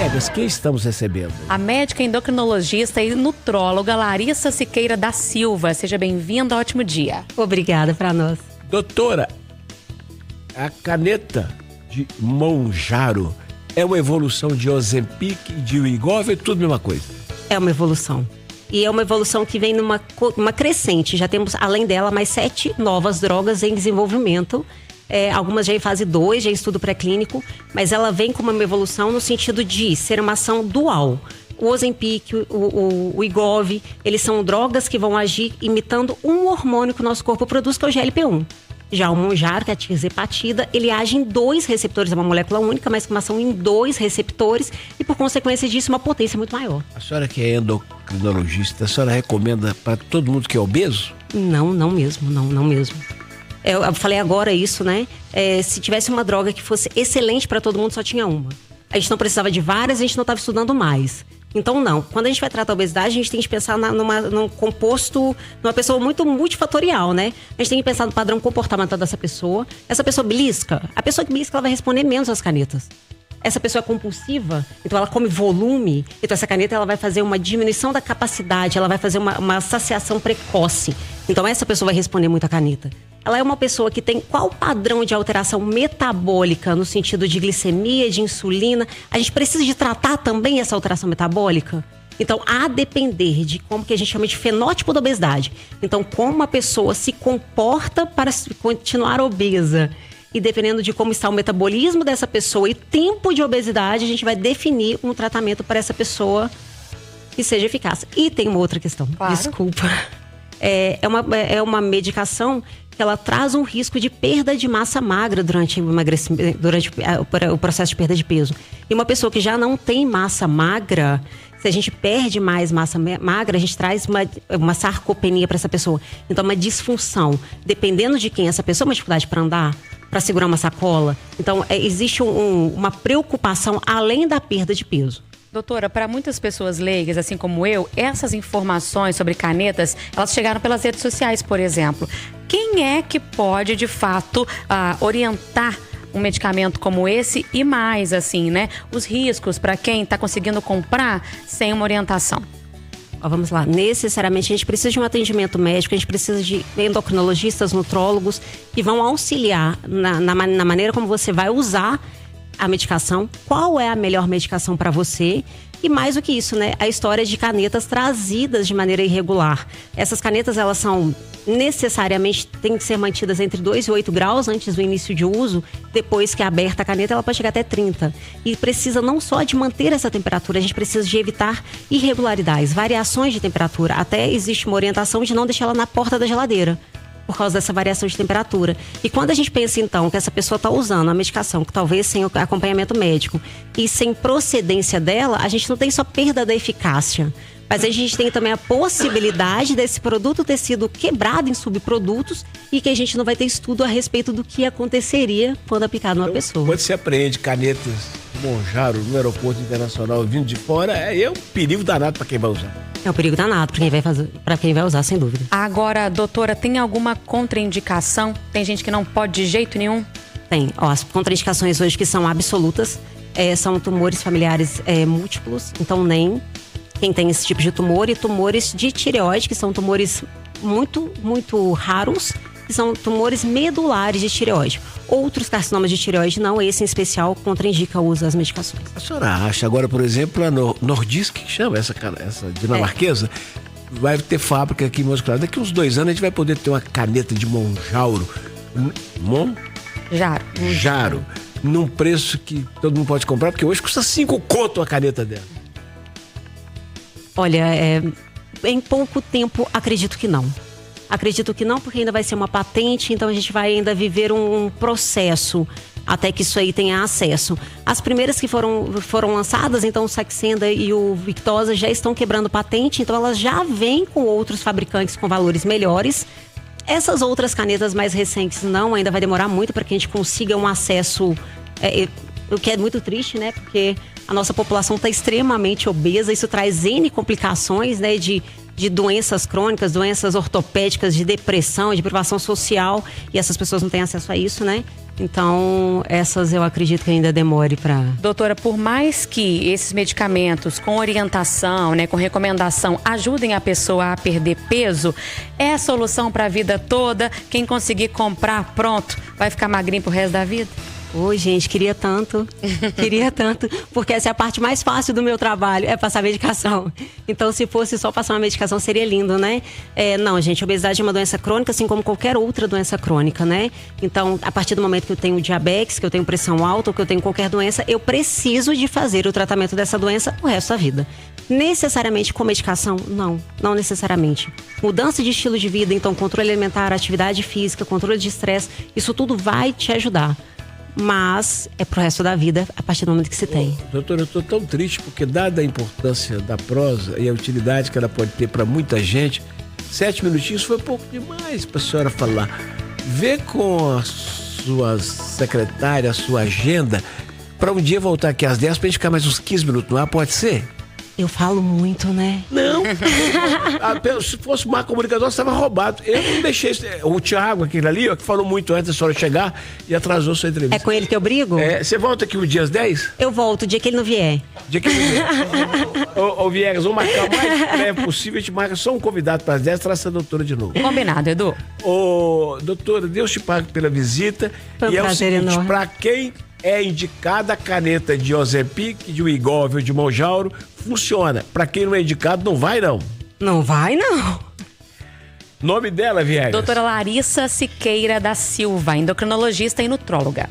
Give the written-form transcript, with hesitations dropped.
Viegas, quem estamos recebendo? A médica endocrinologista e nutróloga Larissa Siqueira da Silva. Seja bem-vinda, ótimo dia. Obrigada para nós. Doutora, a caneta de Mounjaro é uma evolução de Ozempic e de Wegovy, é tudo a mesma coisa? É uma evolução. E é uma evolução que vem numa crescente. Já temos, além dela, mais 7 novas drogas em desenvolvimento. Algumas já em fase 2, já em estudo pré-clínico. Mas ela vem com uma evolução no sentido de ser uma ação dual. O Ozempic, o Wegovy, eles são drogas que vão agir imitando um hormônio que o nosso corpo produz, que é o GLP-1. Já o Mounjaro, que é a tirzepatida, ele age em 2 receptores, é uma molécula única, mas com uma ação em 2 receptores e, por consequência disso, uma potência muito maior. A senhora que é endocrinologista, a senhora recomenda para todo mundo que é obeso? Não mesmo. Eu falei agora isso, né? Se tivesse uma droga que fosse excelente para todo mundo, só tinha uma. A gente não precisava de várias, a gente não estava estudando mais. Então, não. Quando a gente vai tratar a obesidade, a gente tem que pensar num composto, numa pessoa muito multifatorial, né? A gente tem que pensar no padrão comportamental dessa pessoa. Essa pessoa belisca? A pessoa que belisca, ela vai responder menos às canetas. Essa pessoa é compulsiva, então ela come volume, então essa caneta ela vai fazer uma diminuição da capacidade, ela vai fazer uma saciação precoce. Então essa pessoa vai responder muito à caneta. Ela é uma pessoa que tem qual padrão de alteração metabólica no sentido de glicemia, de insulina? A gente precisa de tratar também essa alteração metabólica? Então, a depender de como que a gente chama de fenótipo da obesidade. Então, como a pessoa se comporta para continuar obesa. E dependendo de como está o metabolismo dessa pessoa e tempo de obesidade, a gente vai definir um tratamento para essa pessoa que seja eficaz. E tem uma outra questão, claro. Desculpa. É uma medicação que ela traz um risco de perda de massa magra durante o processo de perda de peso. E uma pessoa que já não tem massa magra, se a gente perde mais massa magra, a gente traz uma sarcopenia para essa pessoa. Então, uma disfunção. Dependendo de quem essa pessoa, uma dificuldade para andar, para segurar uma sacola. Então, existe uma preocupação além da perda de peso. Doutora, para muitas pessoas leigas, assim como eu, essas informações sobre canetas, elas chegaram pelas redes sociais, por exemplo. Quem é que pode, de fato, orientar um medicamento como esse e mais, assim, né? Os riscos para quem está conseguindo comprar sem uma orientação. Vamos lá. Necessariamente a gente precisa de um atendimento médico, a gente precisa de endocrinologistas, nutrólogos que vão auxiliar na maneira como você vai usar a medicação, qual é a melhor medicação para você. E mais do que isso, né? A história de canetas trazidas de maneira irregular. Essas canetas, elas são necessariamente, tem que ser mantidas entre 2 e 8 graus antes do início de uso. Depois que é aberta a caneta, ela pode chegar até 30. E precisa não só de manter essa temperatura, a gente precisa de evitar irregularidades, variações de temperatura. Até existe uma orientação de não deixar ela na porta da geladeira, por causa dessa variação de temperatura. E quando a gente pensa, então, que essa pessoa está usando a medicação, que talvez sem o acompanhamento médico e sem procedência dela, a gente não tem só perda da eficácia, mas a gente tem também a possibilidade desse produto ter sido quebrado em subprodutos e que a gente não vai ter estudo a respeito do que aconteceria quando aplicado numa pessoa. Quando você apreende canetas Mounjaro no aeroporto internacional vindo de fora, é um perigo danado para quem vai usar. É um perigo danado para quem vai usar, sem dúvida. Agora, doutora, tem alguma contraindicação? Tem gente que não pode de jeito nenhum? Tem. As contraindicações hoje que são absolutas são tumores familiares múltiplos, então nem quem tem esse tipo de tumor, e tumores de tireoide, que são tumores muito, muito raros, que são tumores medulares de tireoide. Outros carcinomas de tireoide não, esse em especial contraindica o uso das medicações. A senhora acha agora, por exemplo, a Nordisk, que chama essa dinamarquesa, vai ter fábrica aqui em Moscou. Daqui uns 2 anos a gente vai poder ter uma caneta de Mounjaro. Jaro. Num preço que todo mundo pode comprar, porque hoje custa 5 conto a caneta dela. Olha, em pouco tempo, acredito que não. Acredito que não, porque ainda vai ser uma patente, então a gente vai ainda viver um processo até que isso aí tenha acesso. As primeiras que foram lançadas, então o Saxenda e o Victoza já estão quebrando patente, então elas já vêm com outros fabricantes com valores melhores. Essas outras canetas mais recentes não, ainda vai demorar muito para que a gente consiga um acesso, o que é muito triste, né? Porque a nossa população está extremamente obesa, isso traz N complicações, né? De doenças crônicas, doenças ortopédicas, de depressão, de privação social, e essas pessoas não têm acesso a isso, né? Então, essas eu acredito que ainda demore para... Doutora, por mais que esses medicamentos com orientação, né, com recomendação, ajudem a pessoa a perder peso, é a solução para a vida toda? Quem conseguir comprar, pronto, vai ficar magrinho pro resto da vida? Oi, gente, queria tanto, porque essa é a parte mais fácil do meu trabalho, é passar medicação. Então, se fosse só passar uma medicação, seria lindo, né? Não, gente, a obesidade é uma doença crônica, assim como qualquer outra doença crônica, né? Então, a partir do momento que eu tenho diabetes, que eu tenho pressão alta, ou que eu tenho qualquer doença, eu preciso de fazer o tratamento dessa doença o resto da vida. Necessariamente com medicação? Não necessariamente. Mudança de estilo de vida, então, controle alimentar, atividade física, controle de estresse, isso tudo vai te ajudar. Mas é pro resto da vida, a partir do momento que se tem. Doutora, eu estou tão triste porque, dada a importância da prosa e a utilidade que ela pode ter para muita gente, 7 minutinhos foi pouco demais para a senhora falar. Vê com as suas secretárias, a sua agenda, para um dia voltar aqui às 10 para a gente ficar mais uns 15 minutos no ar, pode ser? Eu falo muito, né? Não. Se fosse má comunicador, você estava roubado. Eu não deixei. O Thiago, aquele ali, ó, que falou muito antes da senhora chegar e atrasou sua entrevista. É com ele que eu brigo? Você volta aqui o dia às 10? Eu volto, o dia que ele não vier. Dia que ele não vier. Ô, Viegas, vamos marcar o mais breve possível. A gente marca só um convidado para as 10, traz a doutora de novo. Combinado, Edu. Ô, doutora, Deus te pague pela visita. Foi um prazer enorme. enorme. Para quem é indicada a caneta de Ozempic, de Wegovy, de Mounjaro, funciona. Para quem não é indicado, não vai, não. Não vai, não. Nome dela, Viegas? Doutora Larissa Siqueira da Silva, endocrinologista e nutróloga.